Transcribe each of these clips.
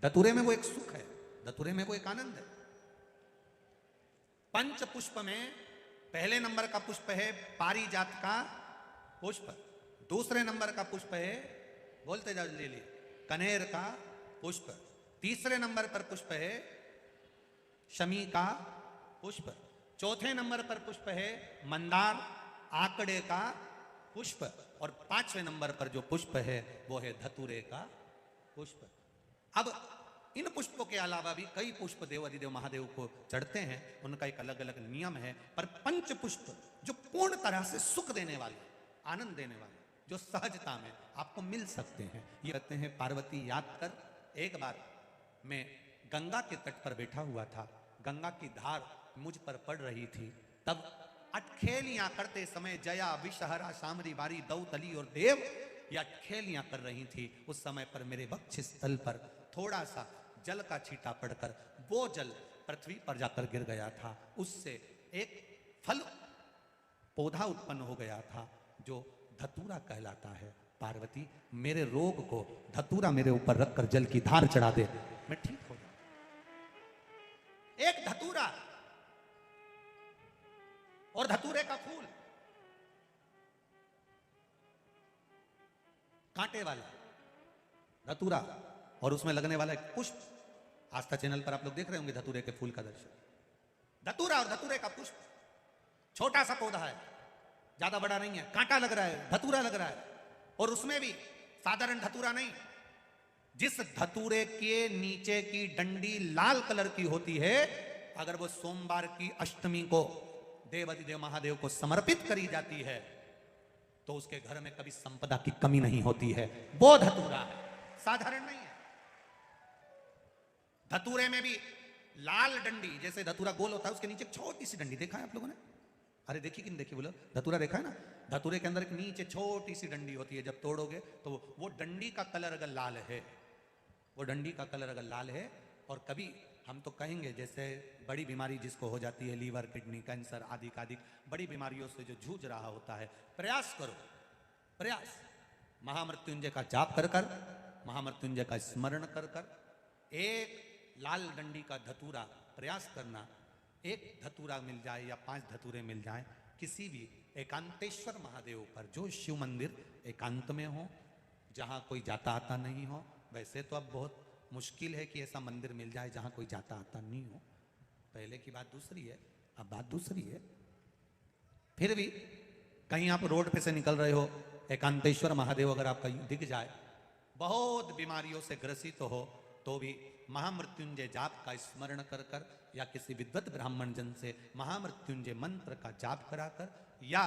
धतूरे में वो एक सुख है, धतूरे में वो एक आनंद है। पंच पुष्प में पहले नंबर का पुष्प है पारिजात का पुष्प, दूसरे नंबर का पुष्प है, बोलते जाओ ले लिए, कनेर का पुष्प, तीसरे नंबर पर पुष्प है शमी का पुष्प, चौथे नंबर पर पुष्प है मंदार आकड़े का पुष्प, और पांचवें नंबर पर जो पुष्प है वो है धतूरे का पुष्प। अब इन पुष्पों के अलावा भी कई पुष्प देव अधिदेव महादेव को चढ़ते हैं, उनका एक अलग अलग नियम है, पर पंच पुष्प जो पूर्ण तरह से सुख देने वाले, आनंद देने वाले, जो सहजता में आपको मिल सकते हैं, ये कहते हैं पार्वती याद कर। एक बार मैं गंगा के तट पर बैठा हुआ था, गंगा की धार मुझ पर पड़ रही थी, तब अटखेलियां करते समय जया विषहरा शामरी बारी दौतली और देव ये अटखेलियां कर रही थी। उस समय पर मेरे वक्ष स्थल पर थोड़ा सा जल का छींटा पड़कर वो जल पृथ्वी पर जाकर गिर गया था, उससे एक फल पौधा उत्पन्न हो गया था जो धतूरा कहलाता है। पार्वती मेरे रोग को धतूरा मेरे ऊपर रखकर जल की धार चढ़ा दे, मैं ठीक हो जाऊं। एक धतूरा और धतूरे का फूल, कांटे वाला धतूरा और उसमें लगने वाला एक पुष्प। आस्था चैनल पर आप लोग देख रहे होंगे धतूरे के फूल का दर्शन। धतूरा और धतूरे का पुष्प, छोटा सा पौधा है, ज्यादा बड़ा नहीं है, कांटा लग रहा है, धतूरा लग रहा है, और उसमें भी साधारण धतूरा नहीं, जिस धतूरे के नीचे की डंडी लाल कलर की होती है, अगर वो सोमवार की अष्टमी को देव अधिदेव महादेव को समर्पित करी जाती है तो उसके घर में कभी संपदा की कमी नहीं होती है। वो धतूरा है, साधारण नहीं है। धतूरे में भी लाल डंडी, जैसे धतूरा गोल होता है उसके नीचे छोटी सी डंडी, देखा है आप लोगों ने? अरे देखी कि नहीं देखी बोलो? धतूरा देखा है ना? धतूरे के अंदर एक नीचे छोटी सी डंडी होती है, जब तोड़ोगे तो वो डंडी का कलर अगर लाल है, वो डंडी का कलर अगर लाल है, और कभी हम तो कहेंगे जैसे बड़ी बीमारी जिसको हो जाती है, लीवर किडनी कैंसर आदि आदि बड़ी बीमारियों से जो जूझ रहा होता है, प्रयास करो, प्रयास महामृत्युंजय का जाप कर कर, महामृत्युंजय का स्मरण कर कर, एक लाल डंडी का धतूरा प्रयास करना, एक धतूरा मिल जाए या 5 धतूरे मिल जाए किसी भी एकांतेश्वर महादेव पर, जो शिव मंदिर एकांत में हो, जहाँ कोई जाता आता नहीं हो। वैसे तो अब बहुत मुश्किल है कि ऐसा मंदिर मिल जाए जहाँ कोई जाता आता नहीं हो, पहले की बात दूसरी है, अब बात दूसरी है। फिर भी कहीं आप रोड पे से निकल रहे हो, एकांतेश्वर महादेव अगर आपका दिख जाए, बहुत बीमारियों से ग्रसित हो, तो भी महामृत्युंजय जाप का स्मरण कर कर, या किसी विद्वत ब्राह्मण जन से महामृत्युंजय मंत्र का जाप कराकर, या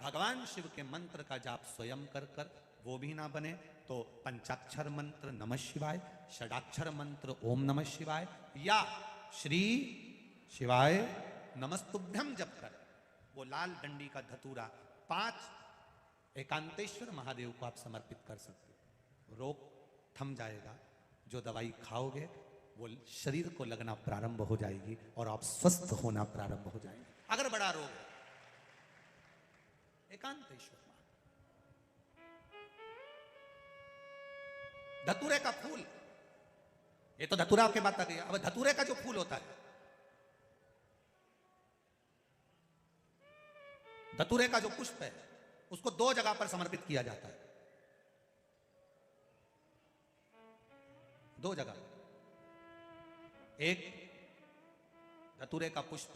भगवान शिव के मंत्र का जाप स्वयं कर कर, वो भी ना बने तो पंचाक्षर मंत्र नमः शिवाय, षडाक्षर मंत्र ओम नमः शिवाय, या श्री शिवाय नमस्तुभ्यम जप कर वो लाल डंडी का धतूरा 5 एकांतेश्वर महादेव को आप समर्पित कर सकते हो। रोग थम जाएगा, जो दवाई खाओगे वो शरीर को लगना प्रारंभ हो जाएगी और आप स्वस्थ होना प्रारंभ हो जाएंगे। अगर बड़ा रोग है, एकांतेश्वर धतूरे का फूल, ये तो धतूरा के बात आ गई। अब धतूरे का जो फूल होता है, धतूरे का जो पुष्प है, उसको 2 जगह पर समर्पित किया जाता है, 2 जगह। एक धतूरे का पुष्प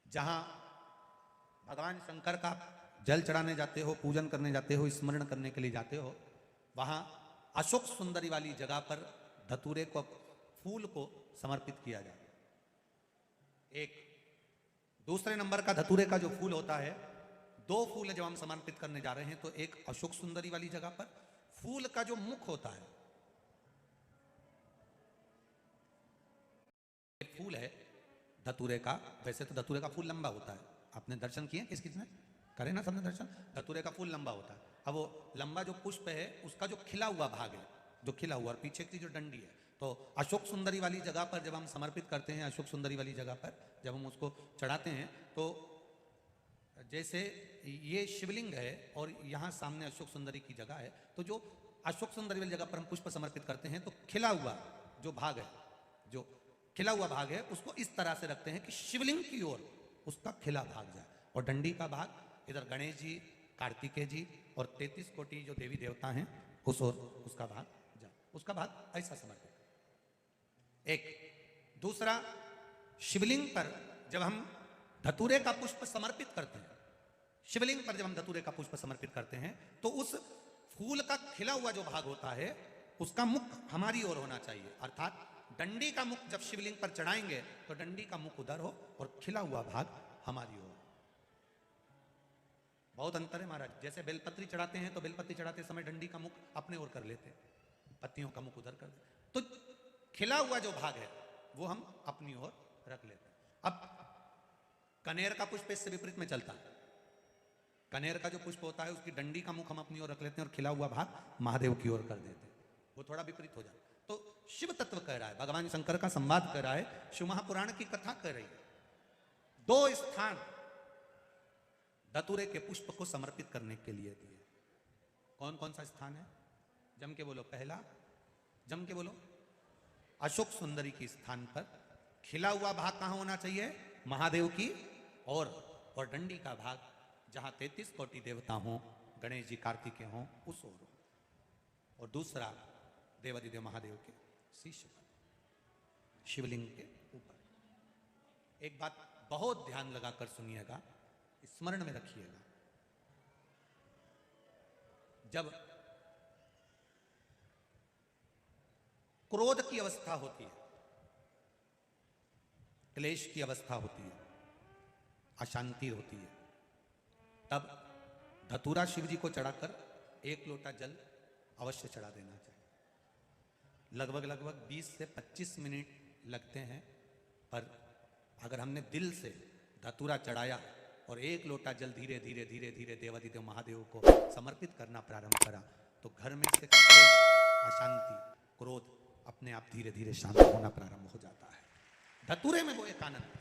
जहां भगवान शंकर का जल चढ़ाने जाते हो, पूजन करने जाते हो, स्मरण करने के लिए जाते हो, वहां अशोक सुंदरी वाली जगह पर धतूरे को फूल को समर्पित किया जाता है। एक दूसरे नंबर का धतूरे का जो फूल होता है, 2 फूल जब हम समर्पित करने जा रहे हैं, तो एक अशोक सुंदरी वाली जगह पर फूल का जो मुख होता है, एक फूल है धतूरे का। वैसे तो धतूरे का फूल लंबा होता है, आपने दर्शन किए किस किसने करे ना, सबने दर्शन। धतूरे का फूल लंबा होता है। अब वो लंबा जो पुष्प है, उसका जो खिला हुआ भाग है, जो खिला हुआ, और पीछे की जो डंडी है, तो अशोक सुंदरी वाली जगह पर जब हम समर्पित करते हैं, अशोक सुंदरी वाली जगह पर जब हम उसको चढ़ाते हैं, तो जैसे ये शिवलिंग है और यहाँ सामने अशोक सुंदरी की जगह है, तो जो अशोक सुंदरी वाली जगह पर हम पुष्प समर्पित करते हैं तो खिला हुआ जो भाग है, जो खिला हुआ भाग है, उसको इस तरह से रखते हैं कि शिवलिंग की ओर उसका खिला भाग जाए, और डंडी का भाग इधर गणेश जी, कार्तिकेय जी और 33 कोटि जो देवी देवता हैं उस ओर उसका भाग जाए, उसका भाग ऐसा समर्पित। एक दूसरा, शिवलिंग पर जब हम धतूरे का पुष्प समर्पित करते हैं, शिवलिंग पर जब हम धतूरे का पुष्प समर्पित करते हैं तो उस फूल का खिला हुआ जो भाग होता है उसका मुख हमारी ओर होना चाहिए, अर्थात डंडी का मुख जब शिवलिंग पर चढ़ाएंगे तो डंडी का मुख उधर हो और खिला हुआ भाग हमारी ओर। बहुत अंतर है महाराज, जैसे बेलपत्री चढ़ाते हैं तो बेलपत्री चढ़ाते समय डंडी का मुख अपने ओर कर लेते हैं, पत्तियों का मुख उधर कर देते, तो खिला हुआ जो भाग है वो हम अपनी ओर रख लेते हैं। अब कनेर का पुष्प इससे विपरीत में चलता है, कनेर का जो पुष्प होता है उसकी डंडी का मुख हम अपनी ओर रख लेते हैं और खिला हुआ भाग महादेव की ओर कर देते हैं, वो थोड़ा विपरीत हो जाता है। तो शिव तत्व कह रहा है, भगवान शंकर का संवाद कर रहा है, शिव महापुराण की कथा कर रही है। दो स्थान धतूरे के पुष्प को समर्पित करने के लिए दिए, कौन कौन सा स्थान है? जम के बोलो, पहला जम के बोलो, अशोक सुंदरी के स्थान पर खिला हुआ भाग कहां होना चाहिए? महादेव की और डंडी का भाग जहां 33 कोटि देवता हों, गणेश जी कार्तिकेय हों, उस ओर। और दूसरा देवादिदेव महादेव के शीश पर, शिवलिंग के ऊपर। एक बात बहुत ध्यान लगाकर सुनिएगा, स्मरण में रखिएगा, जब क्रोध की अवस्था होती है, क्लेश की अवस्था होती है, अशांति होती है, तब धतूरा शिव जी को चढ़ाकर 1 लोटा जल अवश्य चढ़ा देना चाहिए। लगभग 20 से 25 मिनट लगते हैं, पर अगर हमने दिल से धतूरा चढ़ाया और 1 लोटा जल धीरे धीरे धीरे धीरे देवादिदेव महादेव को समर्पित करना प्रारंभ करा तो घर में से क्लेश, अशांति, क्रोध अपने आप धीरे धीरे शांत होना प्रारंभ हो जाता है। धतूरे में वो एक आनंद